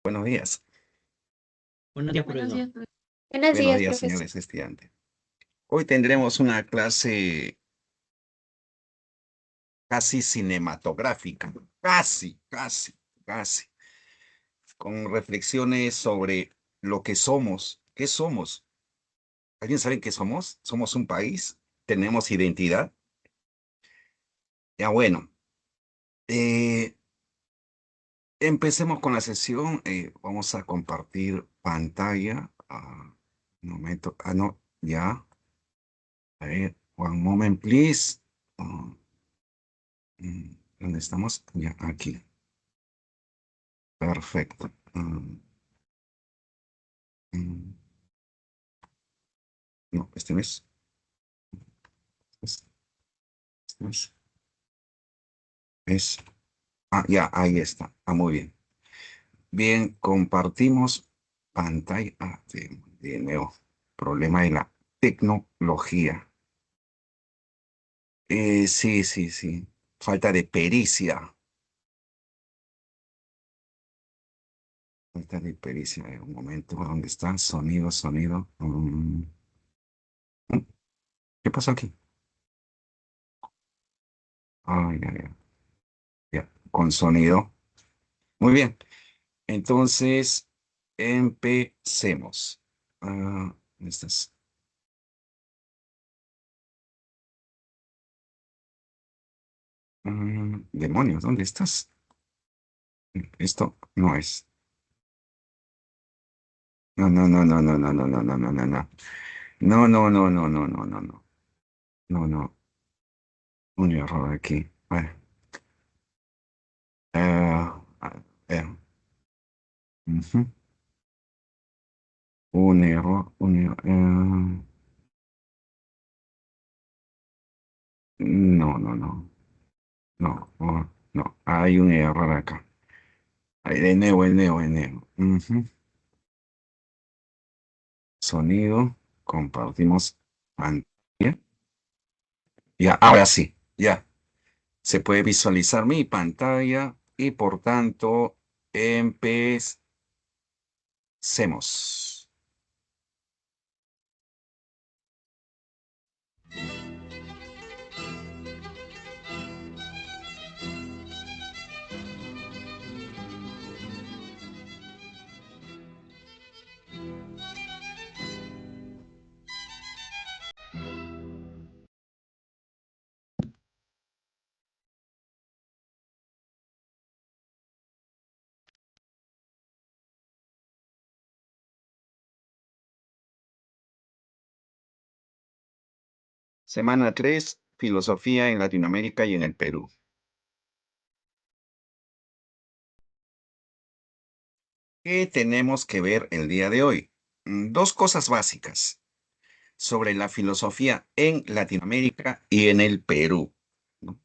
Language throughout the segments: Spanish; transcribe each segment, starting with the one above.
Buenos días. Buenos días, Buenos profesor. días, buenos Buenos días, días, profesor. señores estudiantes. Hoy tendremos una clase casi cinematográfica, casi, con reflexiones sobre lo que somos. ¿Qué somos? ¿Alguien sabe qué somos? ¿Somos un país? ¿Tenemos identidad? Ya bueno, eh, empecemos con la sesión. Vamos a compartir pantalla. Un momento. No, ya. A ver, one moment, please. Ah, ¿Dónde estamos? Ya, aquí. Perfecto. Mm, no, este no es. Este no es. Es. Ya, ahí está. Muy bien. Bien, compartimos pantalla. De nuevo. Problema de la tecnología. Sí. Falta de pericia. Falta de pericia. Un momento. ¿Dónde está? Sonido. ¿Mm? ¿Qué pasó aquí? Ya. Con sonido. Muy bien. Entonces, empecemos. ¿Dónde estás? Demonios, ¿dónde estás? Esto no es. No. No. No. Un error aquí. Bueno, a ver. Ujú. Un error. No. No. Hay un error acá. De nuevo. Ujú. Sonido. Compartimos pantalla. Ya, ahora sí. Ya. Se puede visualizar mi pantalla y por tanto empecemos. Semana 3, Filosofía en Latinoamérica y en el Perú. ¿Qué tenemos que ver el día de hoy? Dos cosas básicas sobre la filosofía en Latinoamérica y en el Perú, ¿no?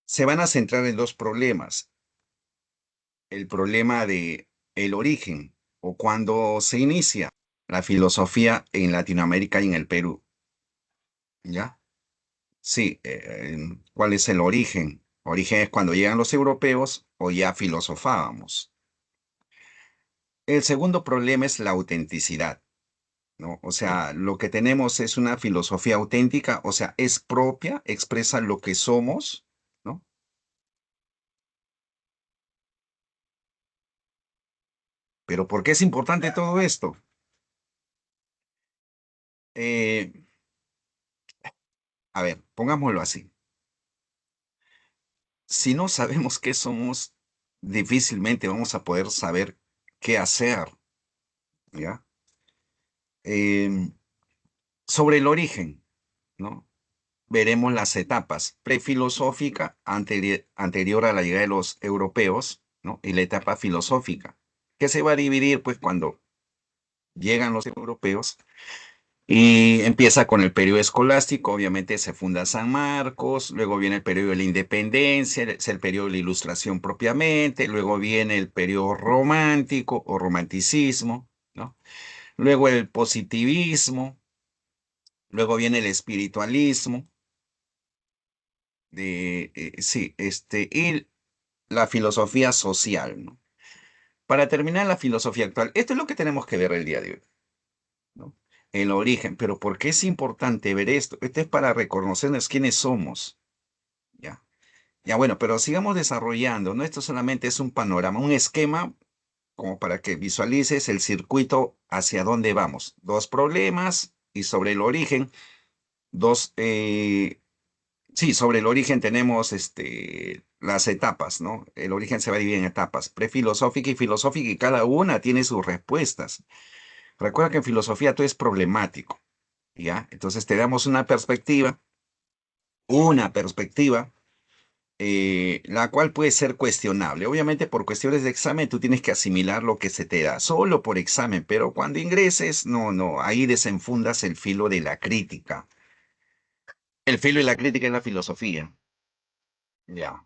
Se van a centrar en dos problemas. El problema de el origen o cuando se inicia la filosofía en Latinoamérica y en el Perú, ¿ya? Sí, ¿cuál es el origen? Origen es cuando llegan los europeos o ya filosofábamos. El segundo problema es la autenticidad, ¿no? O sea, lo que tenemos es una filosofía auténtica, o sea, es propia, expresa lo que somos, ¿no? Pero ¿por qué es importante todo esto? Eh, a ver, pongámoslo así. Si no sabemos qué somos, difícilmente vamos a poder saber qué hacer, ¿ya? Em, Sobre el origen, ¿no? Veremos las etapas prefilosófica anterior a la llegada de los europeos, ¿no? Y la etapa filosófica, que se va a dividir pues cuando llegan los europeos y empieza con el periodo escolástico. Obviamente se funda San Marcos, luego viene el periodo de la independencia, es el periodo de la ilustración propiamente, luego viene el periodo romántico o romanticismo, ¿no? Luego el positivismo, luego viene el espiritualismo, y la filosofía social, ¿no? Para terminar la filosofía actual, esto es lo que tenemos que ver el día de hoy, ¿no? El origen, pero ¿por qué es importante ver esto? Esto es para reconocernos quiénes somos, ¿ya? Ya bueno, pero sigamos desarrollando, ¿no? Esto solamente es un panorama, un esquema como para que visualices el circuito hacia dónde vamos. Dos problemas y sobre el origen, dos, sí, sobre el origen tenemos las etapas, ¿no? El origen se va a dividir en etapas, prefilosófica y filosófica, y cada una tiene sus respuestas. Recuerda que en filosofía todo es problemático, ¿ya? Entonces te damos una perspectiva, la cual puede ser cuestionable. Obviamente por cuestiones de examen tú tienes que asimilar lo que se te da, solo por examen, pero cuando ingreses, no, no, ahí desenfundas el filo de la crítica. El filo de la crítica es la filosofía, ya.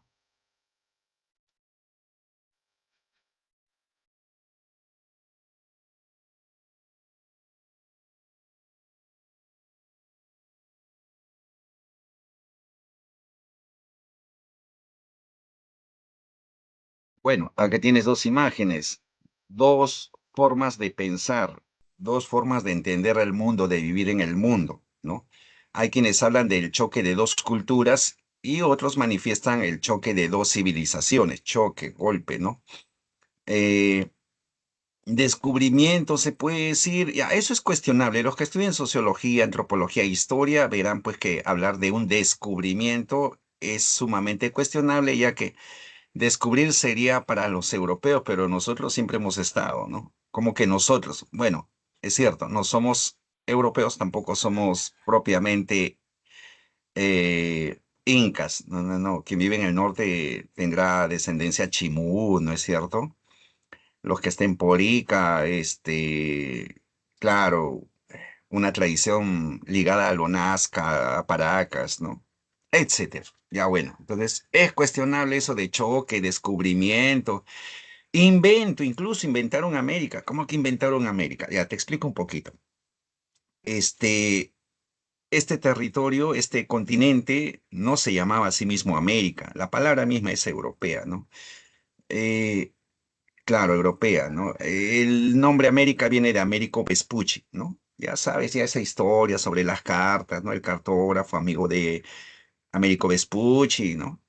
Bueno, acá tienes dos imágenes, dos formas de pensar, dos formas de entender el mundo, de vivir en el mundo, ¿no? Hay quienes hablan del choque de dos culturas y otros manifiestan el choque de dos civilizaciones, choque, golpe, ¿no? Eh, Descubrimiento, se puede decir, ya, eso es cuestionable. Los que estudian sociología, antropología e historia verán pues que hablar de un descubrimiento es sumamente cuestionable, ya que descubrir sería para los europeos, pero nosotros siempre hemos estado, ¿no? Como que nosotros, bueno, es cierto, no somos europeos, tampoco somos propiamente incas, no, no, no, quien vive en el norte tendrá descendencia chimú, ¿no es cierto? Los que estén por Ica, claro, una tradición ligada a lo Nazca, a Paracas, ¿no? Etcétera. Ya bueno, entonces es cuestionable eso de choque, descubrimiento, invento, incluso inventaron América. ¿Cómo que inventaron América? Ya te explico un poquito. Este, este territorio, este continente, no se llamaba a sí mismo América. La palabra misma es europea, ¿no? Eh, claro, europea, ¿no? El nombre América viene de Américo Vespucci, ¿no? Ya sabes, ya esa historia sobre las cartas, ¿no? El cartógrafo, amigo de Américo Vespucci, ¿no?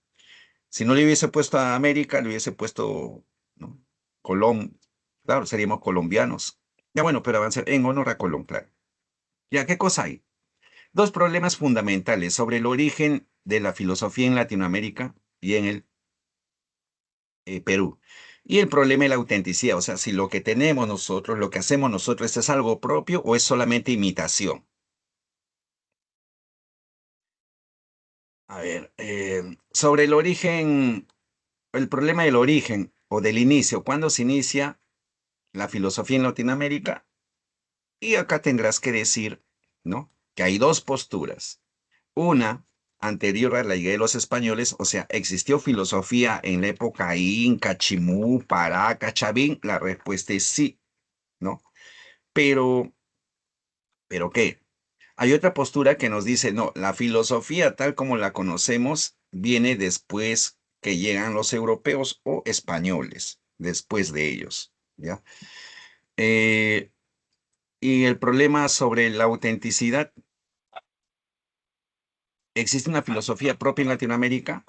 Si no le hubiese puesto a América, le hubiese puesto, ¿no? Colón. Claro, seríamos colombianos. Ya bueno, pero avanzar en honor a Colón, claro. Ya, ¿qué cosa hay? Dos problemas fundamentales sobre el origen de la filosofía en Latinoamérica y en el Perú. Y el problema es la autenticidad, o sea, si lo que tenemos nosotros, lo que hacemos nosotros es algo propio o es solamente imitación. A ver, sobre el origen, el problema del origen o del inicio, ¿cuándo se inicia la filosofía en Latinoamérica? Y acá tendrás que decir, ¿no? Que hay dos posturas. Una, anterior a la llegada de los españoles, o sea, ¿existió filosofía en la época Inca, Chimú, Paraca, Chavín? La respuesta es sí, ¿no? Pero, ¿pero qué? Hay otra postura que nos dice, no, la filosofía tal como la conocemos viene después que llegan los europeos o españoles, después de ellos, ¿ya? Eh, y el problema sobre la autenticidad, existe una filosofía propia en Latinoamérica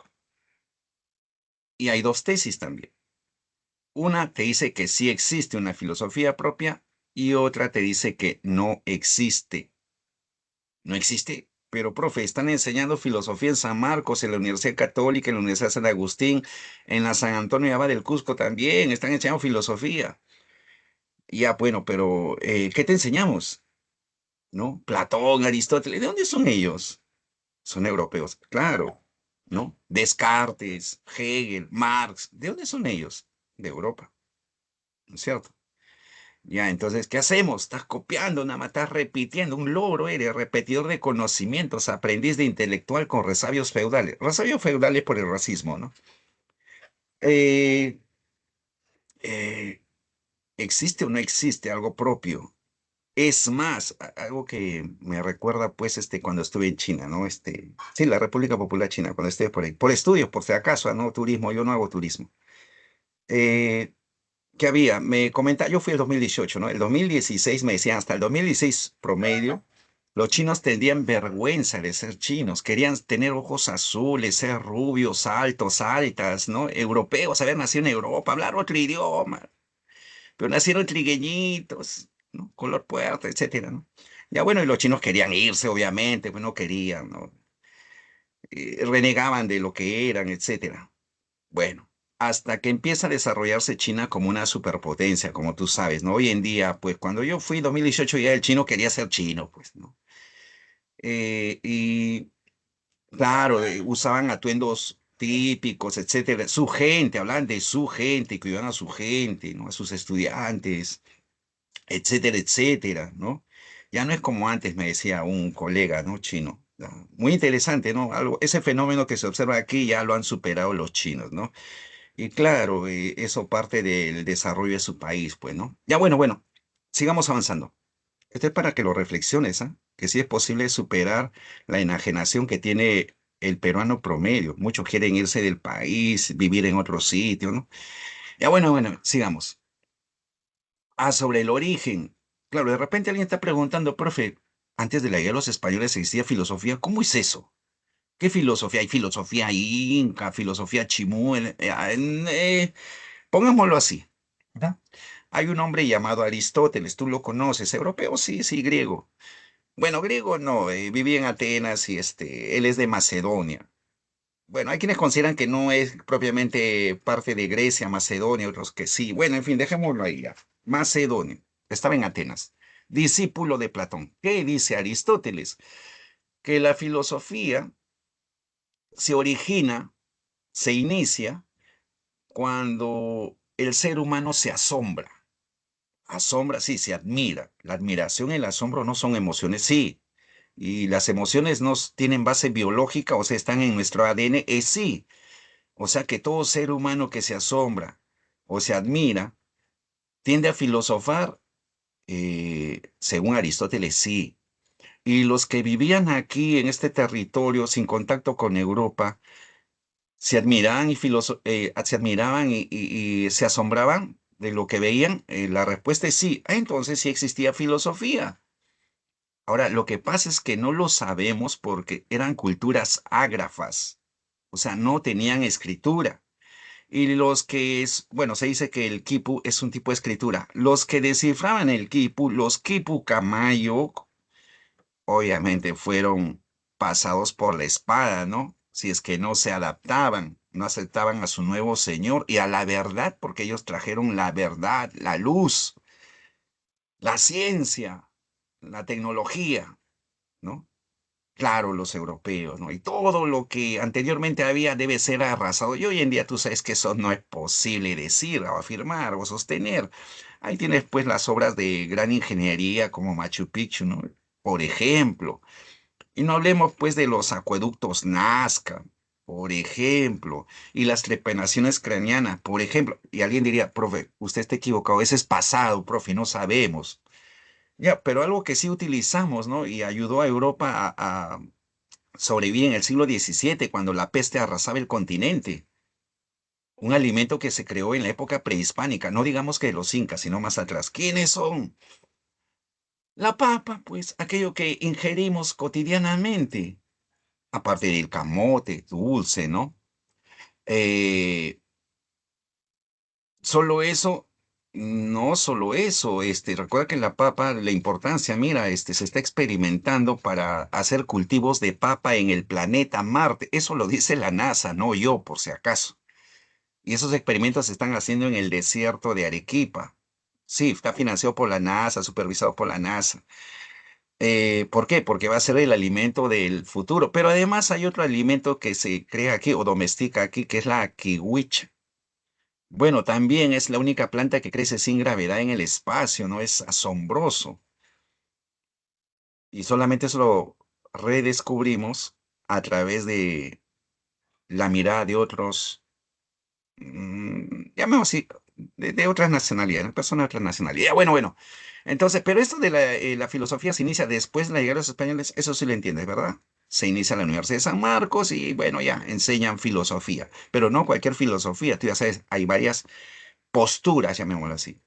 y hay dos tesis también. Una te dice que sí existe una filosofía propia y otra te dice que no existe. No existe. Pero, profe, están enseñando filosofía en San Marcos, en la Universidad Católica, en la Universidad San Agustín, en la San Antonio de Abad del Cusco también, están enseñando filosofía. Ya, bueno, pero ¿qué te enseñamos? ¿No? Platón, Aristóteles, ¿de dónde son ellos? Son europeos, claro, ¿no? Descartes, Hegel, Marx, ¿de dónde son ellos? De Europa, ¿no es cierto? Ya, entonces, ¿qué hacemos? Estás copiando, nada más estás repitiendo, un logro eres, repetidor de conocimientos, aprendiz de intelectual con resabios feudales por el racismo, ¿no? Eh, eh, ¿Existe o no existe algo propio? Es más, algo que me recuerda, pues, cuando estuve en China, ¿no? Sí, la República Popular China, cuando estuve por ahí, por estudios, por si acaso, ¿no? Turismo, yo no hago turismo. Eh, ¿qué había? Me comenta, yo fui el 2018, ¿no? El 2016 me decían, hasta el 2016 promedio, los chinos tenían vergüenza de ser chinos, querían tener ojos azules, ser rubios, altos, altas, ¿no? Europeos, haber nacido en Europa, hablar otro idioma, pero nacieron trigueñitos, ¿no? Color puerta, etcétera, ¿no? Ya bueno, y los chinos querían irse, obviamente, pues no querían, ¿no? Renegaban de lo que eran, etcétera. Bueno, hasta que empieza a desarrollarse China como una superpotencia, como tú sabes, ¿no? Hoy en día, pues cuando yo fui 2018 ya el chino quería ser chino, pues, ¿no? Y claro, usaban atuendos típicos, etcétera. Su gente, hablaban de su gente, cuidaban a su gente, ¿no? A sus estudiantes, etcétera, etcétera, ¿no? Ya no es como antes, me decía un colega, ¿no? Chino. Muy interesante, ¿no? Algo, ese fenómeno que se observa aquí ya lo han superado los chinos, ¿no? Y claro, eso parte del desarrollo de su país, pues, ¿no? Ya bueno, bueno, sigamos avanzando. Esto es para que lo reflexiones, ¿ah? Que sí es posible superar la enajenación que tiene el peruano promedio. Muchos quieren irse del país, vivir en otro sitio, ¿no? Ya bueno, bueno, sigamos. Ah, sobre el origen. Claro, de repente alguien está preguntando, profe, antes de la llegada de los españoles existía filosofía. ¿Cómo es eso? ¿Qué filosofía? Hay filosofía inca, filosofía chimú, pongámoslo así, ¿verdad? Hay un hombre llamado Aristóteles, tú lo conoces, europeo, sí, sí, griego. Bueno, griego no, vivía en Atenas y él es de Macedonia. Bueno, hay quienes consideran que no es propiamente parte de Grecia, Macedonia, otros que sí. Bueno, en fin, dejémoslo ahí ya. Macedonia, estaba en Atenas, discípulo de Platón. ¿Qué dice Aristóteles? Que la filosofía se origina, se inicia cuando el ser humano se asombra. Asombra, sí, se admira. La admiración y el asombro no son emociones, sí. Y las emociones no tienen base biológica, o sea, están en nuestro ADN, sí. O sea que todo ser humano que se asombra o se admira tiende a filosofar, según Aristóteles, sí. Y los que vivían aquí en este territorio sin contacto con Europa, se admiraban se admiraban y se asombraban de lo que veían. La respuesta es sí. Entonces sí existía filosofía. Ahora, lo que pasa es que no lo sabemos porque eran culturas ágrafas, o sea, no tenían escritura. Y los que es, bueno, se dice que el quipu es un tipo de escritura. Los que descifraban el quipu, los quipu camayo, obviamente fueron pasados por la espada, ¿no? Si es que no se adaptaban, no aceptaban a su nuevo señor y a la verdad, porque ellos trajeron la verdad, la luz, la ciencia, la tecnología, ¿no? Claro, los europeos, ¿no? Y todo lo que anteriormente había debe ser arrasado. Y hoy en día tú sabes que eso no es posible decir o afirmar o sostener. Ahí tienes pues las obras de gran ingeniería como Machu Picchu, ¿no? Por ejemplo. Y no hablemos pues de los acueductos Nazca, por ejemplo, y las trepanaciones craneanas, por ejemplo. Y alguien diría, profe, usted está equivocado, ese es pasado, profe, no sabemos. Ya, pero algo que sí utilizamos, ¿no? Y ayudó a Europa a sobrevivir en el siglo XVII, cuando la peste arrasaba el continente. Un alimento que se creó en la época prehispánica, no digamos que los incas, sino más atrás. ¿Quiénes son? La papa, pues, aquello que ingerimos cotidianamente. Aparte del camote, dulce, ¿no? Eh, solo eso, no solo eso, recuerda que la papa, la importancia, mira, se está experimentando para hacer cultivos de papa en el planeta Marte. Eso lo dice la NASA, no yo, por si acaso. Y esos experimentos se están haciendo en el desierto de Arequipa. Sí, está financiado por la NASA, supervisado por la NASA. ¿Por qué? Porque va a ser el alimento del futuro. Pero además hay otro alimento que se crea aquí o domestica aquí, que es la kiwicha. Bueno, también es la única planta que crece sin gravedad en el espacio, ¿no? Es asombroso. Y solamente eso lo redescubrimos a través de la mirada de otros, llamemos así, de otras nacionalidades, personas de otras nacionalidades. Ya, bueno, bueno. Entonces, pero esto de la filosofía se inicia después de la llegada de los españoles, eso sí lo entiendes, ¿verdad? Se inicia en la Universidad de San Marcos y bueno, ya enseñan filosofía, pero no cualquier filosofía, tú ya sabes, hay varias posturas, llamémoslo así.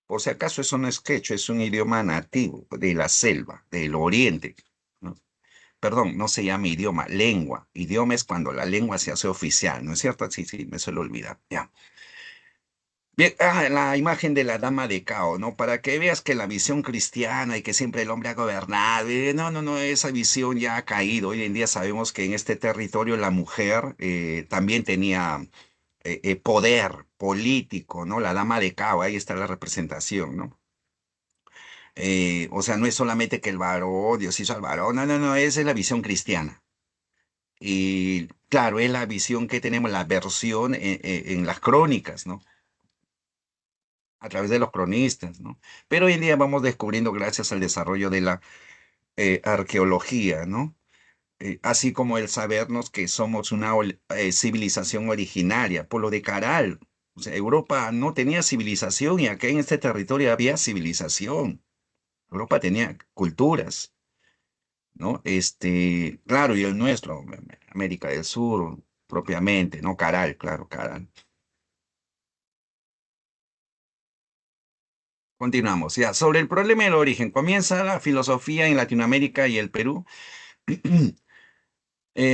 Por si acaso, eso no es quechua, es un idioma nativo de la selva, del oriente, ¿no? Perdón, no se llama idioma, lengua. Idioma es cuando la lengua se hace oficial, ¿no es cierto? Sí, sí, me suelo olvidar. Ya. Bien, la imagen de la dama de Cao, ¿no? Para que veas que la visión cristiana y que siempre el hombre ha gobernado, no, no, no, esa visión ya ha caído. Hoy en día sabemos que en este territorio la mujer también tenía poder político, ¿no? La dama de Cao, ahí está la representación, ¿no? O sea, no es solamente que el varón, Dios hizo al varón, no, no, no, esa es la visión cristiana. Y claro, es la visión que tenemos, la versión en las crónicas, ¿no? A través de los cronistas, ¿no? Pero hoy en día vamos descubriendo gracias al desarrollo de la arqueología, ¿no? Así como el sabernos que somos una civilización originaria, por lo de Caral. O sea, Europa no tenía civilización y acá en este territorio había civilización. Europa tenía culturas, ¿no? Claro, y el nuestro, América del Sur, propiamente, ¿no? Caral, claro, Caral. Continuamos, ya. Sobre el problema del origen, comienza la filosofía en Latinoamérica y el Perú.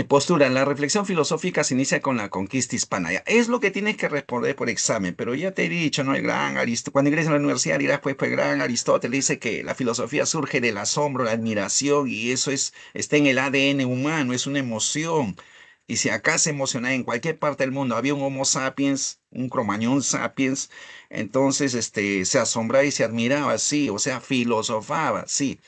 Postura, la reflexión filosófica se inicia con la conquista hispana. Ya, es lo que tienes que responder por examen, pero ya te he dicho, ¿no? El gran cuando ingresas a la universidad dirás, pues el gran Aristóteles dice que la filosofía surge del asombro, la admiración, y eso está en el ADN humano, es una emoción. Y si acá se emocionaba en cualquier parte del mundo, había un Homo sapiens, un Cromañón sapiens, entonces se asombraba y se admiraba, sí, o sea, filosofaba, sí,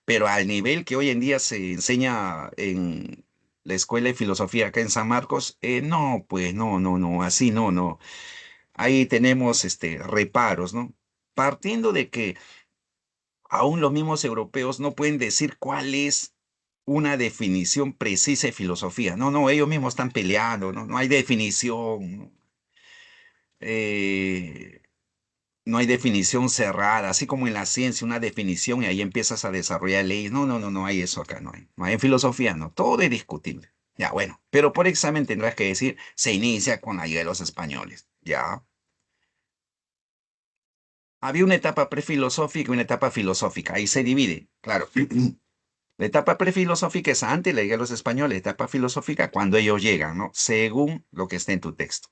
pero al nivel que hoy en día se enseña en la Escuela de Filosofía acá en San Marcos, no, pues no, no, no, así no, no. Ahí tenemos reparos, ¿no? Partiendo de que aún los mismos europeos no pueden decir cuál es una definición precisa de filosofía. No, no, ellos mismos están peleando, no, no hay definición. ¿No? Eh, No hay definición cerrada, así como en la ciencia, una definición y ahí empiezas a desarrollar leyes. No, no, no, no hay eso acá, no hay. No hay en filosofía, no. Todo es discutible. Ya, bueno, pero por examen tendrás que decir, se inicia con la ayuda de los españoles. Ya. Había una etapa prefilosófica y una etapa filosófica. Ahí se divide, claro. La etapa prefilosófica es antes de la llegada de los españoles, la etapa filosófica cuando ellos llegan, ¿no? Según lo que está en tu texto.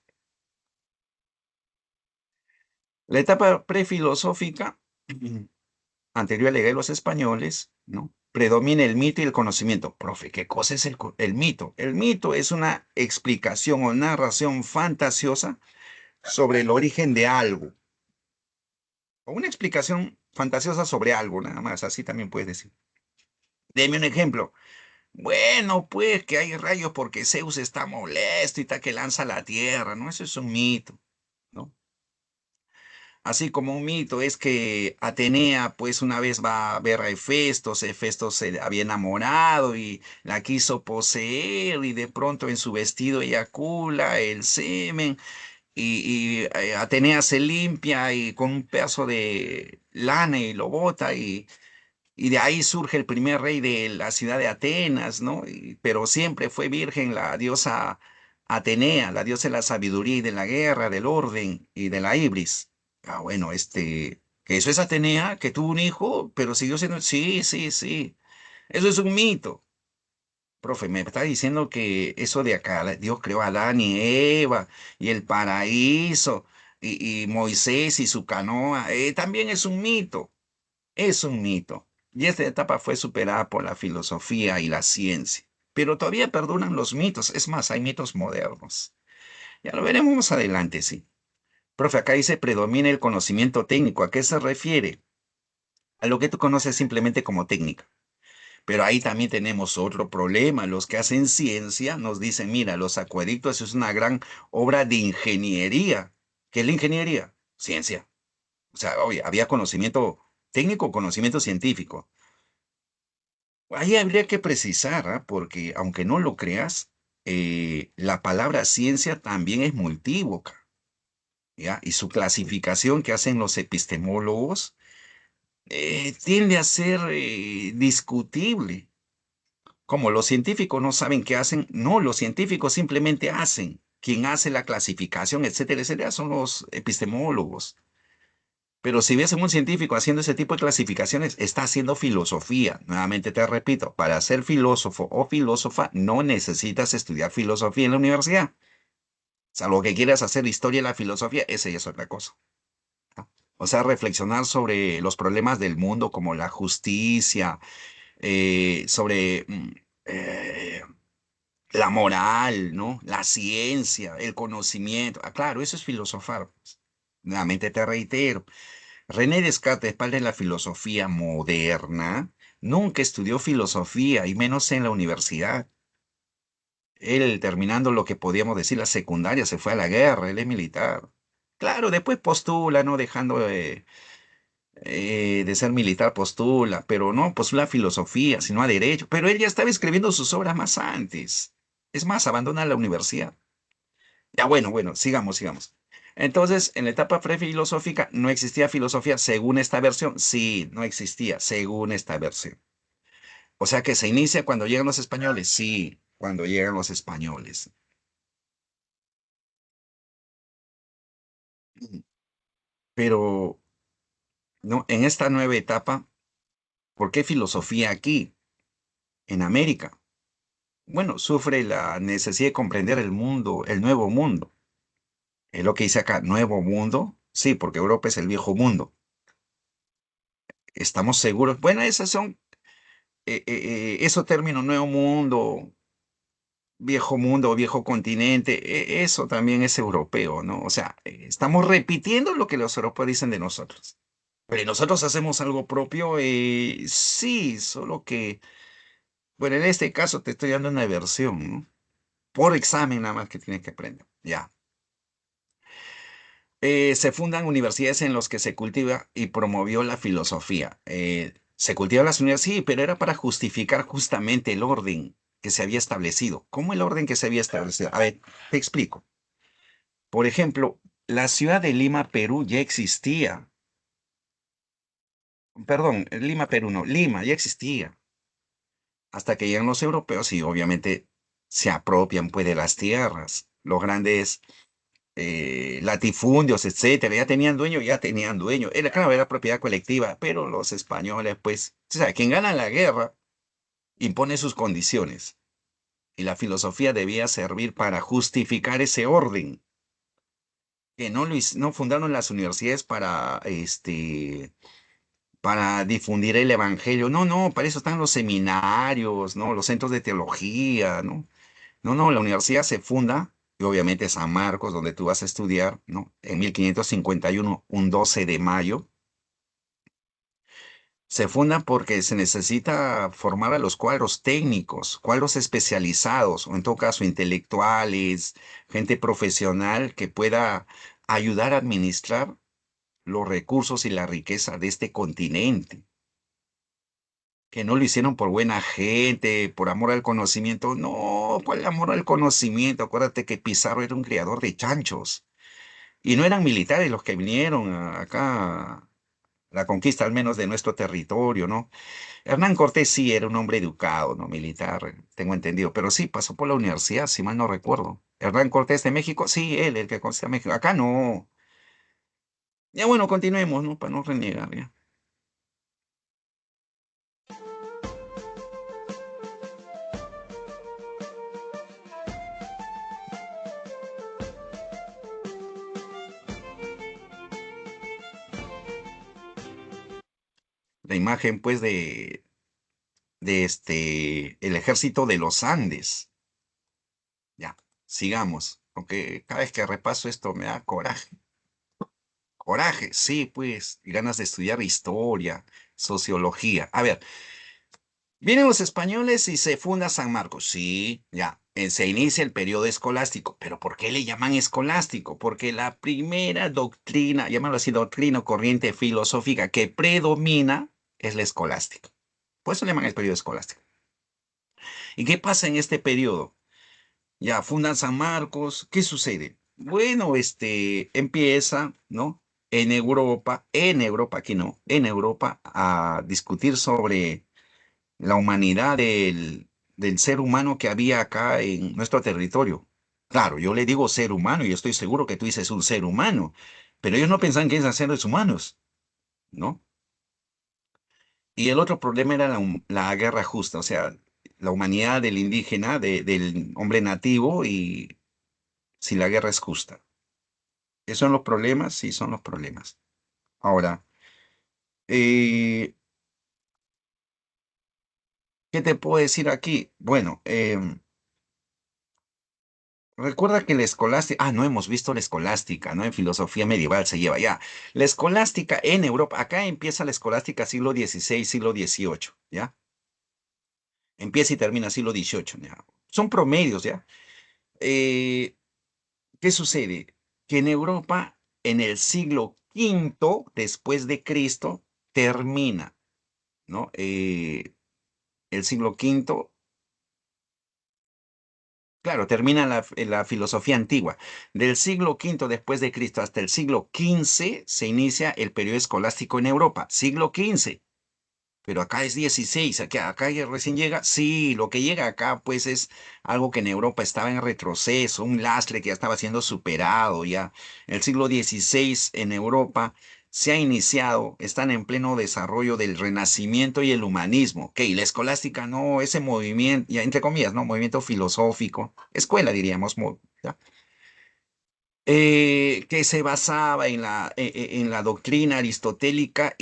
La etapa prefilosófica anterior a la llegada de los españoles, ¿no? Predomina el mito y el conocimiento. Profe, ¿qué cosa es el mito? El mito es una explicación o narración fantasiosa sobre el origen de algo, o una explicación fantasiosa sobre algo, nada más, así también puedes decir. Deme un ejemplo. Bueno, pues que hay rayos porque Zeus está molesto y tal que lanza a la tierra, ¿no? Eso es un mito, ¿no? Así como un mito es que Atenea, pues una vez va a ver a Hefesto, Hefesto se había enamorado y la quiso poseer y de pronto en su vestido eyacula el semen y Atenea se limpia y con un pedazo de lana y lo bota y de ahí surge el primer rey de la ciudad de Atenas, ¿no? Pero siempre fue virgen la diosa Atenea, la diosa de la sabiduría y de la guerra, del orden y de la ibris. Bueno, que eso es Atenea, que tuvo un hijo, pero siguió siendo, sí, sí, sí. Eso es un mito. Profe, me está diciendo que eso de acá, Dios creó a Adán y Eva y el paraíso y Moisés y su canoa, también es un mito. Es un mito. Y esta etapa fue superada por la filosofía y la ciencia. Pero todavía perduran los mitos. Es más, hay mitos modernos. Ya lo veremos más adelante, sí. Profe, acá dice predomina el conocimiento técnico. ¿A qué se refiere? A lo que tú conoces simplemente como técnica. Pero ahí también tenemos otro problema. Los que hacen ciencia nos dicen, mira, los acueductos es una gran obra de ingeniería. ¿Qué es la ingeniería? Ciencia. O sea, oye, había conocimiento técnico, conocimiento científico. Ahí habría que precisar, ¿ah? Porque aunque no lo creas, la palabra ciencia también es multívoca. ¿ya? Y su clasificación que hacen los epistemólogos tiende a ser discutible. Como los científicos no saben qué hacen, no, los científicos simplemente hacen. Quien hace la clasificación, etcétera, etcétera, son los epistemólogos. Pero si ves a un científico haciendo ese tipo de clasificaciones, está haciendo filosofía. Nuevamente te repito, para ser filósofo o filósofa no necesitas estudiar filosofía en la universidad. Salvo que quieras hacer historia de la filosofía, esa ya es otra cosa. ¿No? O sea, reflexionar sobre los problemas del mundo como la justicia, sobre la moral, ¿no? La ciencia, el conocimiento. Ah, claro, eso es filosofar, pues. Nuevamente te reitero, René Descartes, padre de la filosofía moderna, nunca estudió filosofía y menos en la universidad. Él, terminando lo que podíamos decir la secundaria, se fue a la guerra, él es militar. Claro, después postula, ¿no? Dejando de ser militar, postula, pero no postula a filosofía, sino a derecho. Pero él ya estaba escribiendo sus obras más antes. Es más, abandona la universidad. Ya, bueno, sigamos, sigamos. Entonces, en la etapa prefilosófica no existía filosofía según esta versión. Sí, no existía según esta versión. O sea que se inicia cuando llegan los españoles. Sí, cuando llegan los españoles. Pero no, en esta nueva etapa, ¿por qué filosofía aquí, en América? Bueno, sufre la necesidad de comprender el mundo, el nuevo mundo. Es lo que dice acá, nuevo mundo. Sí, porque Europa es el viejo mundo. Estamos seguros. Bueno, esas son eso término nuevo mundo, viejo continente, eso también es europeo, ¿no? O sea, estamos repitiendo lo que los europeos dicen de nosotros. Pero nosotros hacemos algo propio, sí, solo que, bueno, en este caso te estoy dando una versión, ¿no? Por examen nada más que tienes que aprender, ya. Se fundan universidades en las que se cultiva y promovió la filosofía. Se cultivan las universidades, sí, pero era para justificar justamente el orden que se había establecido. ¿Cómo el orden que se había establecido? A ver, te explico. Por ejemplo, la ciudad de Lima, Perú, ya existía. Perdón, Lima, Perú, no, Lima ya existía. Hasta que llegan los europeos y obviamente se apropian pues de las tierras. Los grandes latifundios, etcétera, ya tenían dueño. Era, claro, era propiedad colectiva, pero los españoles, pues, o sea, quien gana la guerra impone sus condiciones. Y la filosofía debía servir para justificar ese orden. Que no fundaron las universidades para difundir el evangelio. No, no, para eso están los seminarios, ¿no? Los centros de teología, ¿no? No, no, la universidad se funda, y obviamente San Marcos, donde tú vas a estudiar, ¿no? En 1551, un 12 de mayo, se funda porque se necesita formar a los cuadros técnicos, cuadros especializados, o en todo caso intelectuales, gente profesional que pueda ayudar a administrar los recursos y la riqueza de este continente. Que no lo hicieron por buena gente, por amor al conocimiento. No, ¿cuál amor al conocimiento? Acuérdate que Pizarro era un criador de chanchos. Y no eran militares los que vinieron acá a la conquista, al menos de nuestro territorio, ¿no? Hernán Cortés sí era un hombre educado, ¿no? Militar, tengo entendido. Pero sí, pasó por la universidad, si mal no recuerdo. Hernán Cortés de México, sí, él, el que conquistó México. Acá no. Ya bueno, continuemos, ¿no? Para no renegar, ya. La imagen, pues, el ejército de los Andes. Ya, sigamos, aunque cada vez que repaso esto me da coraje. Coraje, sí, pues, y ganas de estudiar historia, sociología. A ver, vienen los españoles y se funda San Marcos. Sí, ya, se inicia el periodo escolástico. ¿Pero por qué le llaman escolástico? Porque la primera doctrina, llámalo así, doctrina o corriente filosófica que predomina es la escolástica. Por eso le llaman el periodo escolástico. ¿Y qué pasa en este periodo? Ya fundan San Marcos. ¿Qué sucede? Bueno, empieza, ¿no? En Europa, aquí no, en Europa, a discutir sobre la humanidad del ser humano que había acá en nuestro territorio. Claro, yo le digo ser humano y estoy seguro que tú dices un ser humano, pero ellos no pensaban que eran seres humanos, ¿no? Y el otro problema era la guerra justa, o sea, la humanidad del indígena, del hombre nativo y si la guerra es justa. ¿Esos son los problemas? Sí, son los problemas. Ahora, eh, ¿qué te puedo decir aquí? Bueno, recuerda que la escolástica, no hemos visto la escolástica, ¿no? En filosofía medieval se lleva ya. La escolástica en Europa, acá empieza la escolástica siglo XVI, siglo XVIII, ¿ya? Empieza y termina siglo XVIII, ¿ya? Son promedios, ¿ya? Eh, ¿Qué sucede? Que en Europa, en el siglo V después de Cristo, termina, ¿no? El siglo V. Claro, termina la filosofía antigua. Del siglo V después de Cristo hasta el siglo XV se inicia el periodo escolástico en Europa. Siglo XV. Pero acá es 16, acá ya recién llega. Sí, lo que llega acá pues es algo que en Europa estaba en retroceso, un lastre que ya estaba siendo superado ya. El siglo XVI en Europa se ha iniciado, están en pleno desarrollo del Renacimiento y el humanismo. Ok, la escolástica no, ese movimiento, ya entre comillas, ¿no? Movimiento filosófico, escuela diríamos, ¿ya? Que se basaba en la doctrina aristotélica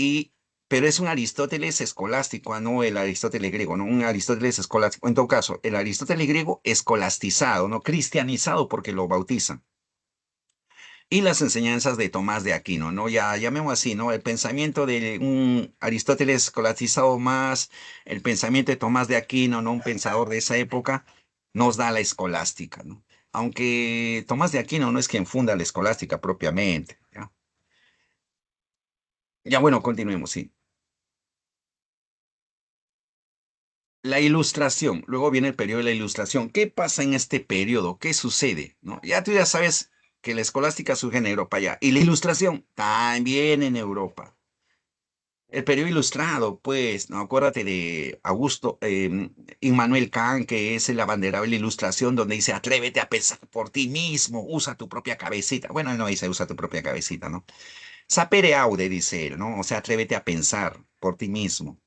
pero es un Aristóteles escolástico, no el Aristóteles griego, no un Aristóteles escolástico. En todo caso, el Aristóteles griego escolastizado, no cristianizado porque lo bautizan. Y las enseñanzas de Tomás de Aquino, ¿no? Ya llamemos así, ¿no? El pensamiento de un Aristóteles escolastizado más el pensamiento de Tomás de Aquino, ¿no? Un pensador de esa época, nos da la escolástica, ¿no? Aunque Tomás de Aquino no es quien funda la escolástica propiamente, ¿ya? Ya bueno, continuemos, sí. La ilustración, luego viene el periodo de la ilustración. ¿Qué pasa en este periodo? ¿Qué sucede? ¿No? Ya tú ya sabes que la escolástica surge en Europa ya. Y la ilustración también en Europa. El periodo ilustrado, pues, no acuérdate de Augusto, Immanuel Kant, que es el abanderado de la ilustración, donde dice, atrévete a pensar por ti mismo, usa tu propia cabecita. Bueno, él no dice, usa tu propia cabecita, ¿no? Sapere aude, dice él, ¿no? O sea, atrévete a pensar por ti mismo,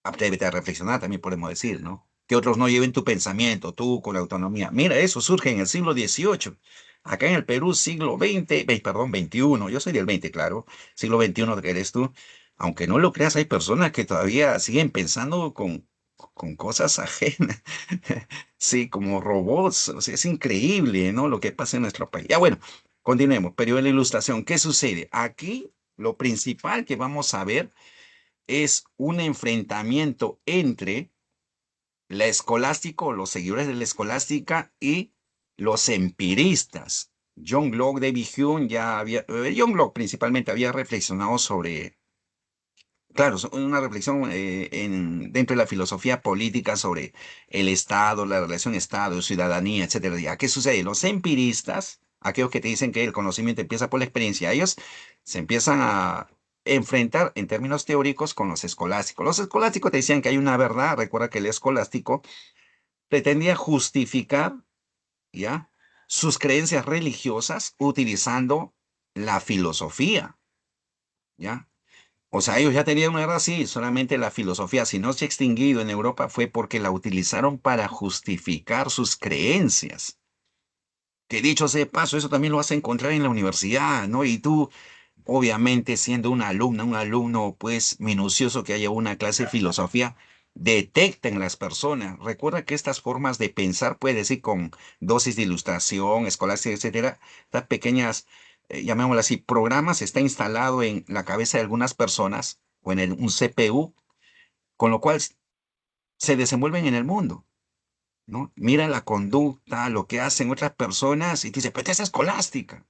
atrévete a reflexionar, también podemos decir, ¿no? Que otros no lleven tu pensamiento, tú con la autonomía. Mira, eso surge en el siglo XVIII. Acá en el Perú, siglo XX, perdón, XXI, yo soy del XX, claro, siglo XXI que eres tú. Aunque no lo creas, hay personas que todavía siguen pensando con cosas ajenas, sí, como robots. O sea, es increíble, ¿no? Lo que pasa en nuestro país. Ya bueno, continuemos. Periodo de la Ilustración. ¿Qué sucede? Aquí lo principal que vamos a ver es un enfrentamiento entre la escolástica o los seguidores de la escolástica y los empiristas. John Locke, David Hume, John Locke principalmente había reflexionado sobre, claro, una reflexión dentro de la filosofía política sobre el Estado, la relación Estado, ciudadanía, etcétera. ¿Ya qué sucede? Los empiristas, aquellos que te dicen que el conocimiento empieza por la experiencia, ellos se empiezan a enfrentar en términos teóricos con los escolásticos. Los escolásticos te decían que hay una verdad. Recuerda que el escolástico pretendía justificar, ¿ya?, sus creencias religiosas utilizando la filosofía, ¿ya? O sea, ellos ya tenían una verdad, sí, solamente la filosofía, si no se ha extinguido en Europa fue porque la utilizaron para justificar sus creencias. Que dicho sea de paso, eso también lo vas a encontrar en la universidad, ¿no? Y tú, obviamente, siendo una alumna, un alumno, pues, minucioso que haya una clase de filosofía, detecta en las personas. Recuerda que estas formas de pensar, puede decir, con dosis de ilustración, escolástica, etcétera, estas pequeñas, llamémoslo así, programas, está instalado en la cabeza de algunas personas o en un CPU, con lo cual se desenvuelven en el mundo, ¿no? Mira la conducta, lo que hacen otras personas y te dice, pero esa es escolástica.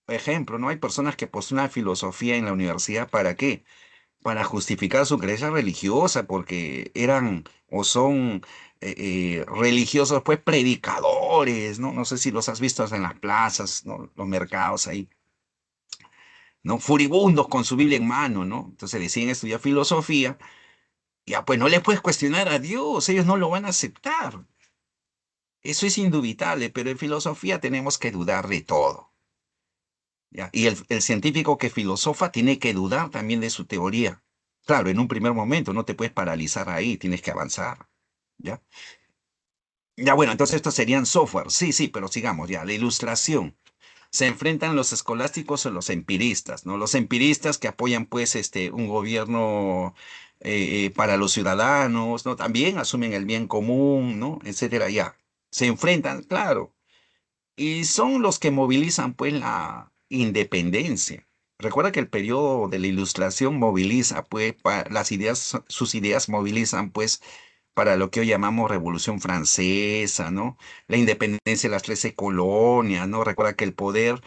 Por ejemplo, ¿no? Hay personas que postulan filosofía en la universidad, ¿para qué? Para justificar su creencia religiosa, porque eran o son religiosos, pues predicadores, ¿no? No sé si los has visto en las plazas, ¿no? Los mercados ahí, ¿no? Furibundos con su Biblia en mano, ¿no? Entonces deciden estudiar filosofía, ya pues no le puedes cuestionar a Dios, ellos no lo van a aceptar. Eso es indubitable, pero en filosofía tenemos que dudar de todo, ¿ya? Y el científico que filosofa tiene que dudar también de su teoría. Claro, en un primer momento no te puedes paralizar ahí, tienes que avanzar, ¿ya? Ya bueno, entonces estos serían software. Sí, sí, pero sigamos ya. La ilustración. Se enfrentan los escolásticos o los empiristas, ¿no? Los empiristas que apoyan pues un gobierno para los ciudadanos, ¿no? También asumen el bien común, ¿no? Etcétera, ya. Se enfrentan, claro. Y son los que movilizan pues la independencia. Recuerda que el periodo de la Ilustración moviliza pues las ideas, sus ideas movilizan pues para lo que hoy llamamos Revolución Francesa, ¿no? La independencia de las 13 colonias, ¿no? Recuerda que el poder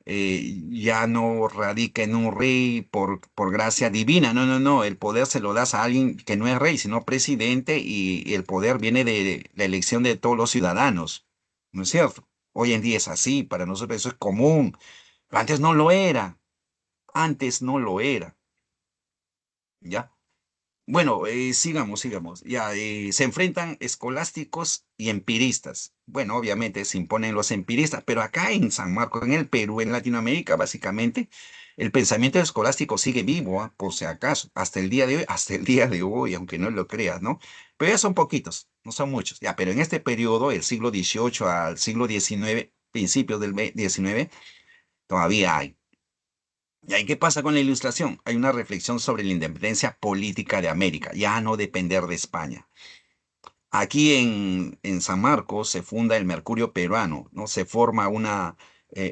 ya no radica en un rey por gracia divina, no, no, no, el poder se lo das a alguien que no es rey, sino presidente y el poder viene de la elección de todos los ciudadanos, ¿no es cierto? Hoy en día es así, para nosotros eso es común, pero antes no lo era, antes no lo era, ¿ya? Bueno, sigamos, sigamos. Ya, se enfrentan escolásticos y empiristas. Bueno, obviamente se imponen los empiristas, pero acá en San Marcos, en el Perú, en Latinoamérica, básicamente, el pensamiento escolástico sigue vivo, ¿ah? Por si acaso, hasta el día de hoy, hasta el día de hoy, aunque no lo creas, ¿no? Pero ya son poquitos, no son muchos. Ya, pero en este periodo, el siglo XVIII al siglo XIX, principios del XIX, todavía hay. ¿Y ahí qué pasa con la Ilustración? Hay una reflexión sobre la independencia política de América, ya no depender de España. Aquí en San Marcos se funda el Mercurio Peruano, ¿no? Se forma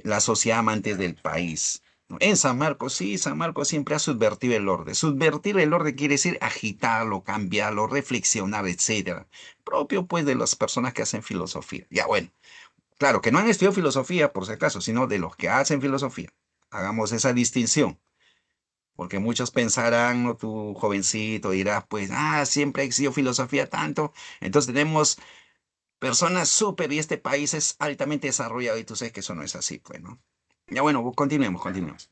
la Sociedad Amantes del País, ¿no? En San Marcos, sí, San Marcos siempre ha subvertido el orden. Subvertir el orden quiere decir agitarlo, cambiarlo, reflexionar, etcétera. Propio, pues, de las personas que hacen filosofía. Ya, bueno, claro, que no han estudiado filosofía, por si acaso, sino de los que hacen filosofía. Hagamos esa distinción. Porque muchos pensarán, ¿no? Tu jovencito dirás, pues, siempre ha existido filosofía tanto, entonces tenemos personas súper y este país es altamente desarrollado y tú sabes que eso no es así, pues, ¿no? Ya bueno, continuemos, continuemos.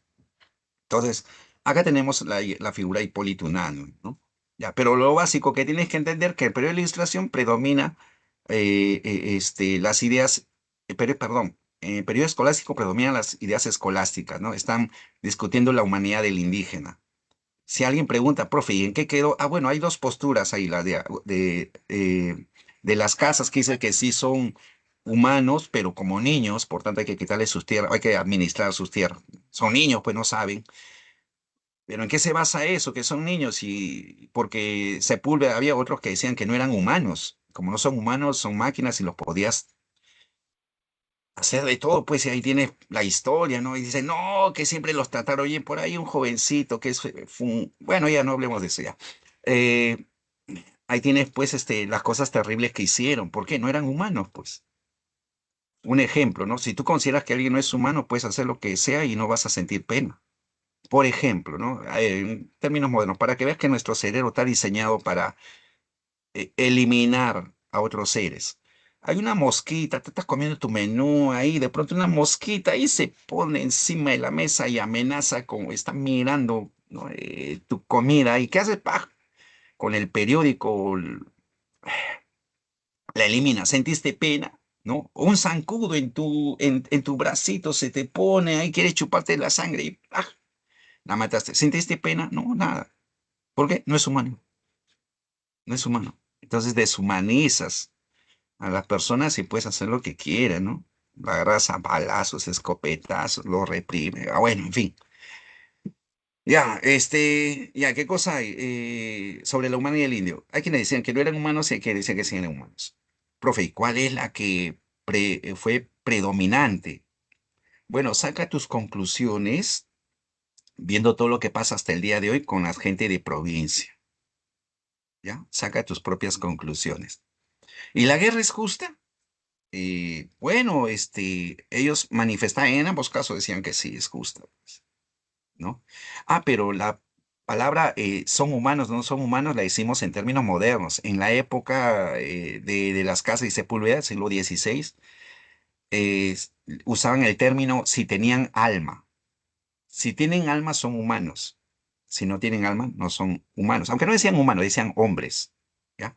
Entonces, acá tenemos la figura de Hipólito Unanue, ¿no? Ya, pero lo básico que tienes que entender que el periodo de la Ilustración predomina las ideas, perdón, en el periodo escolástico predominan las ideas escolásticas, ¿no? Están discutiendo la humanidad del indígena. Si alguien pregunta, profe, ¿y en qué quedó? Ah, bueno, hay dos posturas ahí, la de las casas que dice que sí son humanos, pero como niños, por tanto hay que quitarles sus tierras, hay que administrar sus tierras. Son niños, pues no saben. Pero ¿en qué se basa eso? Que son niños y porque Sepúlveda había otros que decían que no eran humanos. Como no son humanos, son máquinas y los podías hacer de todo, pues y ahí tienes la historia, ¿no? Y dice, no, que siempre los trataron bien. Por ahí un jovencito que bueno, ya no hablemos de eso ya. Eh, ahí tienes, pues, las cosas terribles que hicieron. ¿Por qué? No eran humanos, pues. Un ejemplo, ¿no? Si tú consideras que alguien no es humano, puedes hacer lo que sea y no vas a sentir pena. Por ejemplo, ¿no? En términos modernos, para que veas que nuestro cerebro está diseñado para eliminar a otros seres. Hay una mosquita, te estás comiendo tu menú ahí, de pronto una mosquita ahí se pone encima de la mesa y amenaza como está mirando, ¿no? Tu comida. ¿Y qué haces? ¡Pah! Con el periódico la elimina. ¿Sentiste pena? ¿No? Un zancudo en tu bracito se te pone ahí, quiere chuparte la sangre y ¡pah! La mataste. ¿Sentiste pena? No, nada. ¿Por qué? No es humano. No es humano. Entonces deshumanizas a las personas y puedes hacer lo que quieras, ¿no? Lo agarras a balazos, escopetazos, lo reprime. Bueno, en fin. Ya, ya, ¿qué cosa hay sobre la humanidad y el indio? Hay quienes decían que no eran humanos y hay quienes decían que sí eran humanos. Profe, ¿y cuál es la que fue predominante? Bueno, saca tus conclusiones viendo todo lo que pasa hasta el día de hoy con la gente de provincia, ¿ya? Saca tus propias conclusiones. ¿Y la guerra es justa? Bueno, ellos manifestaban, en ambos casos decían que sí, es justa, pues, ¿no? Pero palabra son humanos, no son humanos, la decimos en términos modernos. En la época de las casas y sepulvedas, siglo XVI, eh, usaban el término si tenían alma. Si tienen alma, son humanos. Si no tienen alma, no son humanos. Aunque no decían humanos, decían hombres. ¿Ya?